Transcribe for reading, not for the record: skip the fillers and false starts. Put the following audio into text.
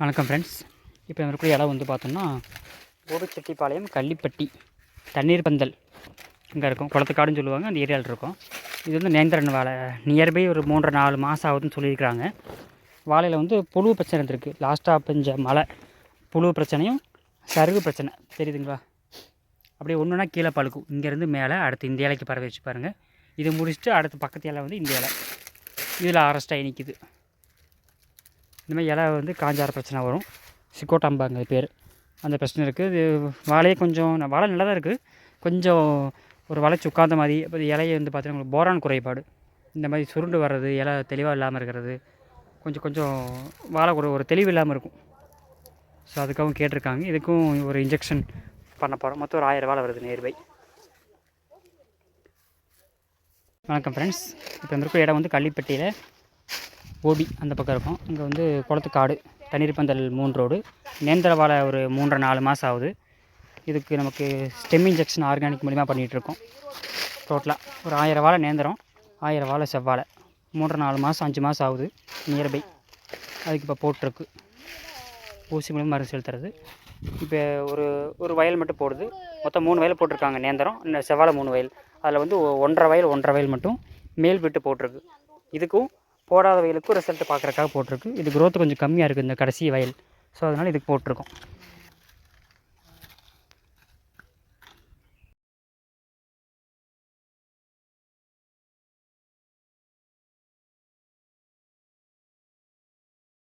வணக்கம் ஃப்ரெண்ட்ஸ். இப்போ இருக்கக்கூடிய இடம் வந்து பார்த்தோம்னா கோபிச்செட்டிப்பாளையம் கள்ளிப்பட்டி தண்ணீர் பந்தல் இங்கே இருக்கும். குளத்துக்காடுன்னு சொல்லுவாங்க, அந்த ஏரியாவில் இருக்கும். இது வந்து நேந்திரன் வாழை. நியர்பை ஒரு 3-4 மாதம் ஆகுதுன்னு சொல்லியிருக்கிறாங்க. வாழையில் வந்து புழு பிரச்சனை இருந்திருக்கு. லாஸ்ட்டாக பெஞ்ச மழை புழு பிரச்சனையும் சருகு பிரச்சனை தெரியுதுங்களா. அப்படியே ஒன்றுனா கீழே பழுக்கும். இங்கேருந்து மேலே அடுத்து இந்த இலைக்கு பரவி வச்சு பாருங்கள். இது முடிச்சுட்டு அடுத்து பக்கத்து இலை வந்து இந்த இலை இதில் அரெஸ்டாகி நிற்கிது. இந்தமாதிரி இலை வந்து காஞ்சார பிரச்சனை வரும். சிக்கோட்டாம்பாங்க பேர். அந்த பிரச்சனை இருக்குது. இது வாழையே கொஞ்சம் வாழை நல்லா தான் இருக்குது. கொஞ்சம் ஒரு வளைச்சி உட்காந்த மாதிரி. இப்போ இலையை வந்து பார்த்தீங்கன்னா போரான் குறைபாடு, இந்த மாதிரி சுருண்டு வர்றது, இலை தெளிவாக இல்லாமல் இருக்கிறது, கொஞ்சம் வாழை ஒரு தெளிவு இல்லாமல் இருக்கும். ஸோ அதுக்காகவும் கேட்டிருக்காங்க. இதுக்கும் ஒரு இன்ஜெக்ஷன் பண்ண போகிறோம். மொத்தம் ஒரு 1000 வாழை வருது நியர்பை. வணக்கம் ஃப்ரெண்ட்ஸ். இப்போ இந்த இருக்கிற இடம் வந்து கள்ளிப்பட்டியில் ஓபி அந்த பக்கம் இருக்கும். இங்கே வந்து குளத்துக்காடு தண்ணீர் பந்தல் 3 ரோடு. நேந்திர வாழை ஒரு 3-4 மாதம் ஆகுது. இதுக்கு நமக்கு ஸ்டெம் இன்ஜெக்ஷன் ஆர்கானிக் மூலிமா பண்ணிகிட்ருக்கோம். டோட்டலாக ஒரு 1000 வாழை நேந்திரம், 1000 வாழை செவ்வாழை. 3-4 மாதம் 5 மாதம் ஆகுது நியர்பை. அதுக்கு இப்போ போட்டிருக்கு. ஊசி மூலிமா மருந்து செலுத்துறது. இப்போ ஒரு வயல் மட்டும் போடுது. மொத்தம் 3 வயல் போட்டிருக்காங்க நேந்திரம். இன்னும் செவ்வாழை 3 வயல். அதில் வந்து 1.5 வயல் மட்டும் மேல் விட்டு போட்டிருக்கு. இதுக்கும் போடாத வயலுக்கும் ரிசல்ட் பார்க்குறக்காக போட்டிருக்கு. இது க்ரோத்து கொஞ்சம் கம்மியாக இருக்குது இந்த கடைசி வயல். ஸோ அதனால் இதுக்கு போட்டிருக்கோம்.